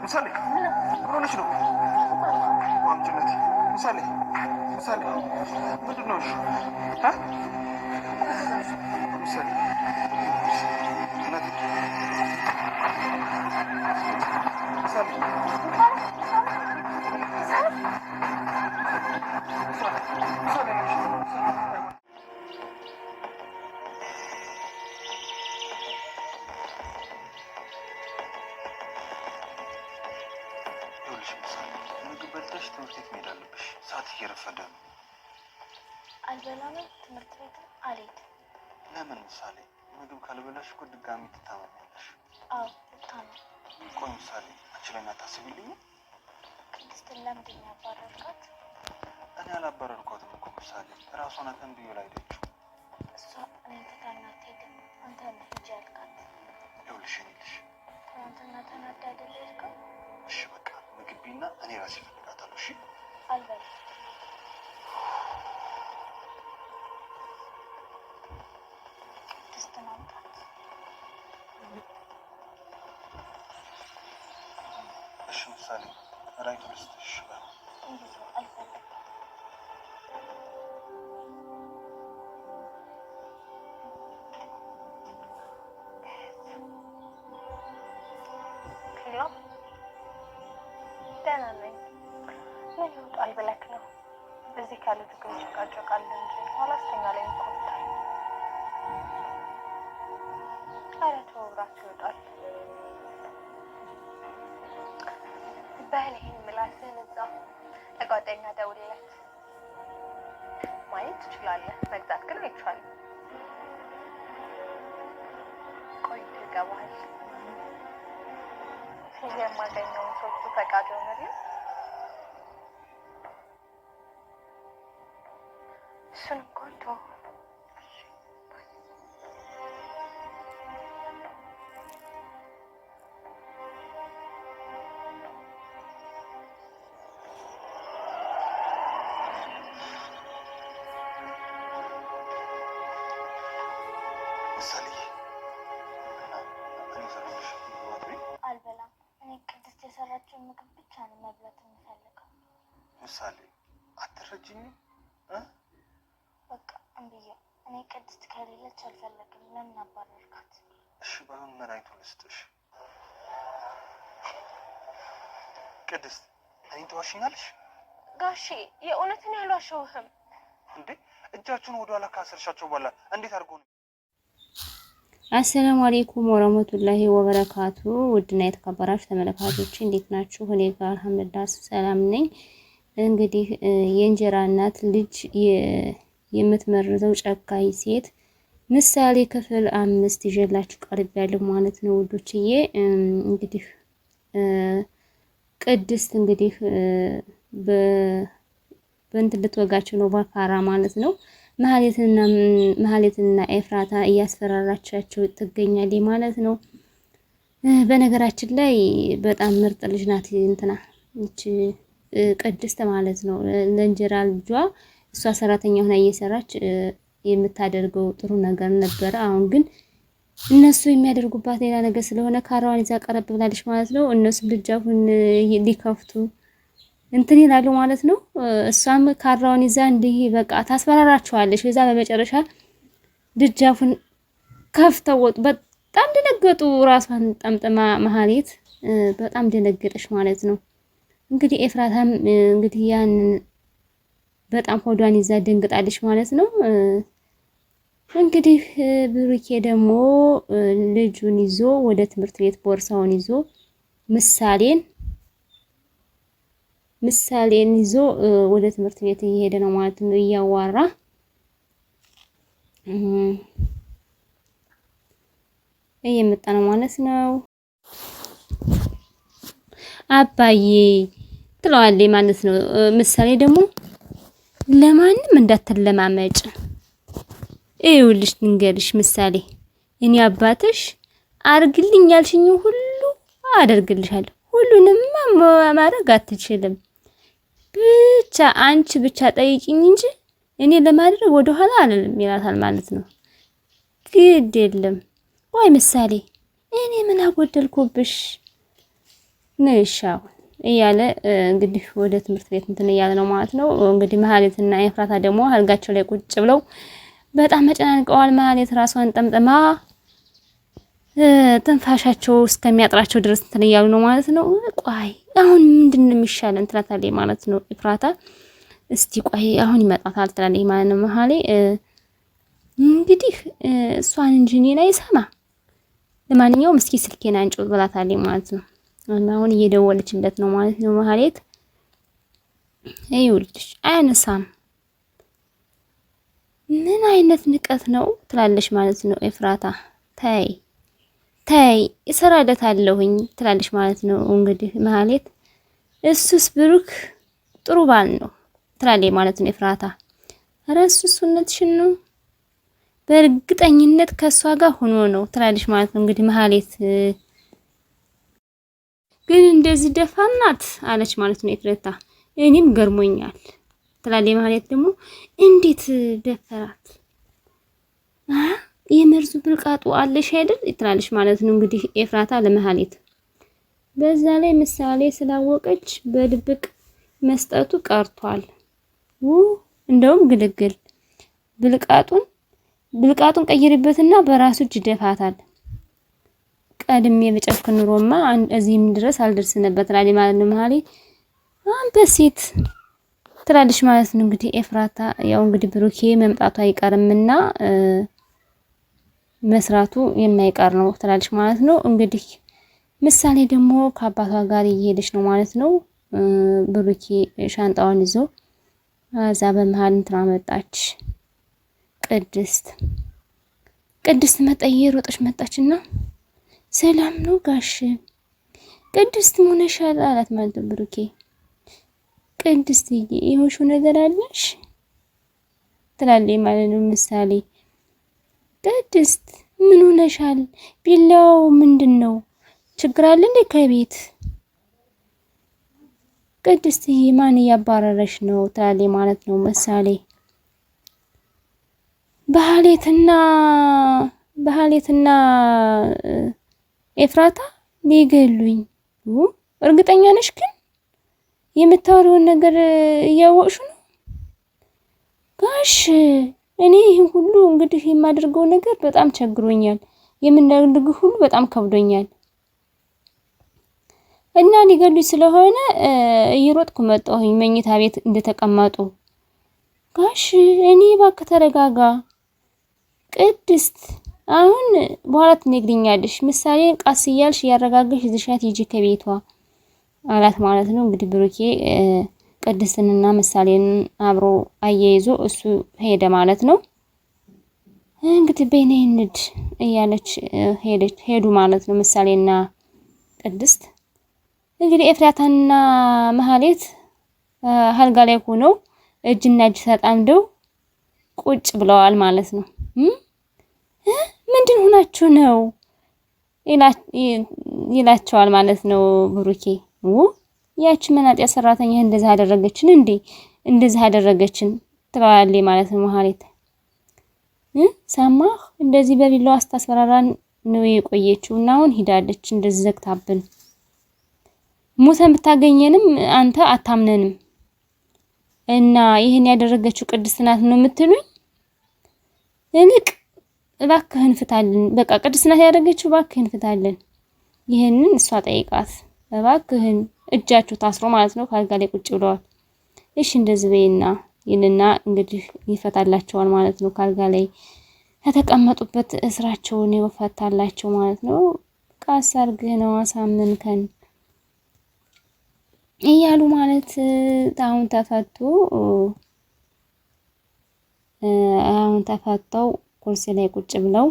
ምሳሌ ምን ሆነሽ ነው? ማምጭነት ምሳሌ ምንድን ነው? ምሳሌ ምግብ በልተሽ ትምህርት ቤት መሄድ አለብሽ። ሰዓት እየረፈደ ነው። አልበላም። ትምህርት ቤት አልሄድም። ለምን? ምሳሌ ምግብ ካልበላሽ እኮ ድጋሚ ትታመሚያለሽ። አዎ ልታመም። ቆይ ምሳሌ አንቺ ለምን አታስቢልኝም? ቅድስትን ለምንድን ነው ያባረርካት? እኔ አላባረርኳትም እኮ ምሳሌ፣ እራሷ ናት እምቢ ብላ ሄደችው። እሷ እኔን ትታኝ አትሄድም። አንተ ነህ ሂጂ ያልካት። ይኸውልሽ እኔ ልጅ ትናንትና ተናዳ አይደል የሄድከው? እሺ በቃ ምግብ ቢና እኔ ራሴ እፈልጋታለሁ። እሺ አልበላም። ቅድስትን አምጣት። እሺ ምሳሌ ራይቱ ልስጥሽ። አልፈልግም። ሄሎ ደህና ነኝ። ምን ይወጣል ብለክ ነው? እዚህ ካሉት ግን ጭቃጭቃለ እንጂ አላስተኛ ላይ ይቆጣል። ኧረ ተው እራሱ ይወጣል። በል ይሄን ምላስህን እዛው ለጓደኛ ደውልለት። ማየት ትችላለህ፣ መግዛት ግን አይቻልም። ቆይ ይገባሃል። የማገኘውን ሶስቱ ፈቃድ ሆነልኝ። እሱን እንኳን ተው። አልበላም። እኔ ቅድስት የሰራችውን ምግብ ብቻ ነው መብላት የምፈልገው። ምሳሌ አትረጂኝም? በቃ እምብዬ። እኔ ቅድስት ከሌለች አልፈለግም። ለምን አባረርካት? እሺ በምን መድኃኒቱ ልስጥሽ? ቅድስት እኔን ትዋሽኛለሽ? ጋሼ የእውነትን ያልዋሸሁህም። እንዴ እጃችሁን ወደኋላ ካሰርሻቸው በኋላ እንዴት አድርጎ ነው? አሰላሙ አለይኩም ወራህመቱላሂ ወበረካቱ። ውድና የተከበራችሁ ተመልካቾች እንዴት ናችሁ? እኔ ጋር አልሐምዱሊላህ ሰላም ነኝ። እንግዲህ የእንጀራ እናት ልጅ የምትመርዘው ጨካኝ ሴት ምሳሌ ክፍል 5 ይዤላችሁ ቀርቤያለሁ ማለት ነው ውዶችዬ። እንግዲህ ቅድስት እንግዲህ በእንትን ልትወጋቸው ነው ባካራ ማለት ነው። መሀሌትና ኤፍራታ እያስፈራራቻቸው ትገኛለች ማለት ነው። በነገራችን ላይ በጣም ምርጥ ልጅ ናት እንትና እቺ ቅድስት ማለት ነው። ለእንጀራ ልጇ እሷ ሰራተኛ ሆና እየሰራች የምታደርገው ጥሩ ነገር ነበረ። አሁን ግን እነሱ የሚያደርጉባት ሌላ ነገር ስለሆነ ካራዋን ይዛ ቀረብ ብላለች ማለት ነው። እነሱ ልጃፉን ሊከፍቱ እንትን ይላሉ ማለት ነው። እሷም ካራውን ይዛ እንዲህ በቃ ታስፈራራቸዋለች። በዛ በመጨረሻ ደጃፉን ከፍተው ወጡ። በጣም ደነገጡ። ራሷን ጠምጥማ መሀሌት በጣም ደነገጠች ማለት ነው። እንግዲህ ኤፍራታም እንግዲህ ያን በጣም ሆዷን ይዛ ደንግጣለች ማለት ነው። እንግዲህ ብሩኬ ደግሞ ልጁን ይዞ ወደ ትምህርት ቤት ቦርሳውን ይዞ ምሳሌን ይዞ ወደ ትምህርት ቤት እየሄደ ነው ማለት ነው። እያዋራ እየመጣ ነው ማለት ነው። አባዬ ትለዋለች ማለት ነው። ምሳሌ ደግሞ ለማንም እንዳትለማመጭ ይኸውልሽ ንገርሽ ምሳሌ፣ እኔ አባትሽ አርግልኝ ያልሽኝ ሁሉ አደርግልሻለሁ። ሁሉንም ማድረግ አትችልም። ብቻ አንቺ ብቻ ጠይቂኝ እንጂ እኔ ለማድረግ ወደኋላ አልልም ይላታል ማለት ነው። ግድ የለም ወይ ምሳሌ እኔ ምን አጎደልኩብሽ ነሻው እያለ እንግዲህ ወደ ትምህርት ቤት እንትን እያለ ነው ማለት ነው። እንግዲህ መሀሌትና ኤፍራታ ደግሞ አልጋቸው ላይ ቁጭ ብለው በጣም መጨናንቀዋል። መሀሌት ራሷን ጠምጥማ ትንፋሻቸው እስከሚያጥራቸው ድረስ እንትን እያሉ ነው ማለት ነው። ቆይ አሁን ምንድን ነው የሚሻለን ትላታለች ማለት ነው ኤፍራታ። እስቲ ቆይ አሁን ይመጣታል ትላለች ማለት ነው መሀሌ። እንግዲህ እሷን እንጂ እኔን አይሰማ። ለማንኛውም እስኪ ስልኬን አንጭ ብላታለች ማለት ነው። እና አሁን እየደወለችለት ነው ማለት ነው መሀሌት። ይኸውልሽ አያነሳም። ምን አይነት ንቀት ነው ትላለች ማለት ነው ኤፍራታ። ተይ ተይ እሰራለታለሁኝ ትላለች ማለት ነው እንግዲህ መሀሌት። እሱስ ብሩክ ጥሩ ባል ነው ትላለች ማለት ነው ኤፍራታ። ኧረ እሱስ እውነትሽን ነው በእርግጠኝነት ከሷ ጋር ሆኖ ነው ትላለች ማለት ነው እንግዲህ መሀሌት። ግን እንደዚህ ደፋናት አለች ማለት ነው ኤፍራታ። እኔም ገርሞኛል ትላለች መሀሌት ደግሞ እንዴት ደፈራት የመርዙ ብልቃጡ አለሽ አይደል ትላለች ማለት ነው እንግዲህ ኤፍራታ ለመሀሌት። በዛ ላይ ምሳሌ ስላወቀች በድብቅ መስጠቱ ቀርቷል። እንደውም ግልግል ብልቃጡን ቀይርበትና በራሱ እጅ ደፋታል። ቀድሜ በጨፍክ ኑሮማ እዚህም ድረስ አልደርስ ነበር ትላለች ማለት ነው መሀሌት። በሴት ትላለች ማለት ነው እንግዲህ ኤፍራታ። ያው እንግዲህ ብሩኬ መምጣቱ አይቀርምና መስራቱ የማይቀር ነው ትላለች ማለት ነው እንግዲህ ምሳሌ ደግሞ ከአባቷ ጋር እየሄደች ነው ማለት ነው። ብሩኬ ሻንጣዋን ይዞ እዛ በመሃል እንትና መጣች ቅድስት መጣየ ሮጠች መጣችና ሰላም ነው ጋሽ ቅድስት ሆነሻል አላት ማለት ነው ብሩኬ። ቅድስትዬ ይሆንሽው ነገር አለሽ ትላለች ማለት ነው ምሳሌ። ቅድስት ምን ሆነሻል? ቢላው ምንድነው? ችግር አለ እንዴ ከቤት? ቅድስትዬ ማን እያባረረሽ ነው ትላለች ማለት ነው ምሳሌ። በሀሌትና ኤፍራታ ሊገሉኝ። እርግጠኛ ነሽ ግን የምታወሪውን ነገር እያወቅሽ ነው ጋሽ? እኔ ይህን ሁሉ እንግዲህ የማደርገው ነገር በጣም ቸግሮኛል። የምናደርገው ሁሉ በጣም ከብዶኛል እና ሊገሉኝ ስለሆነ እየሮጥኩ መጣሁኝ መኝታ ቤት እንደተቀመጡ። ጋሽ እኔ እባክህ ተረጋጋ። ቅድስት አሁን በኋላ ትነግሪኛለሽ። ምሳሌን ቃስ እያልሽ እያረጋገሽ ይዘሻት ሂጂ ከቤቷ አላት ማለት ነው እንግዲህ ብሩኬ ቅድስትንና ምሳሌን አብሮ አያይዞ እሱ ሄደ ማለት ነው። እንግዲህ በእኔ እያለች ሄዱ ማለት ነው ምሳሌና ቅድስት። እንግዲህ ኤፍራታና መሀሌት አልጋ ላይ ሆነው እጅና እጅ ተጣምደው ቁጭ ብለዋል ማለት ነው። ምንድን ሆናችሁ ነው ይላቸዋል ማለት ነው ብሩኬ። ያቺ መናጢያ ሰራተኛ እንደዚህ አደረገችን እንዴ? እንደዚህ አደረገችን ትለዋለች ማለት ነው መሀሌት። ሰማህ? እንደዚህ በቢላዋ አስታስፈራራን ነው የቆየችው እና አሁን ሂዳለች እንደዚህ ዘግታብን። ሙተን ብታገኘንም አንተ አታምነንም እና ይህን ያደረገችው ቅድስት ናት ነው የምትሉኝ? እልቅ እባክህን ፍታልን። በቃ ቅድስት ናት ያደረገችው፣ እባክህን ፍታልን። ይህንን እሷ ጠይቃት እባክህን። እጃቸው ታስሮ ማለት ነው ካልጋ ላይ ቁጭ ብለዋል። እሺ እንደዚህ በይና ይልና እንግዲህ ይፈታላቸዋል ማለት ነው። ካልጋ ላይ ከተቀመጡበት እስራቸውን ይፈታላቸው ማለት ነው። ቃስ አርግህ ነው አሳምንከን እያሉ ማለት አሁን ተፈተው ኩርሲ ላይ ቁጭ ብለው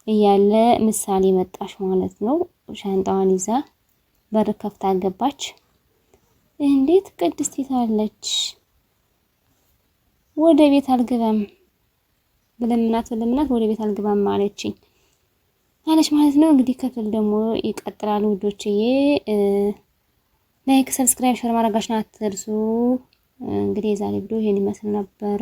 እያለ ምሳሌ መጣሽ ማለት ነው። ሻንጣዋን ይዛ በር ከፍታ ገባች። እንዴት ቅድስት ይታለች? ወደ ቤት አልገባም ብለምናት ወደ ቤት አልገባም አለች ማለት ነው። እንግዲህ ክፍል ደግሞ ይቀጥላል ውዶችዬ። ላይክ፣ ሰብስክራይብ፣ ሼር ማድረጋችሁን አትርሱ። እንግዲህ የዛሬ ቪዲዮ ይሄን ይመስል ነበር።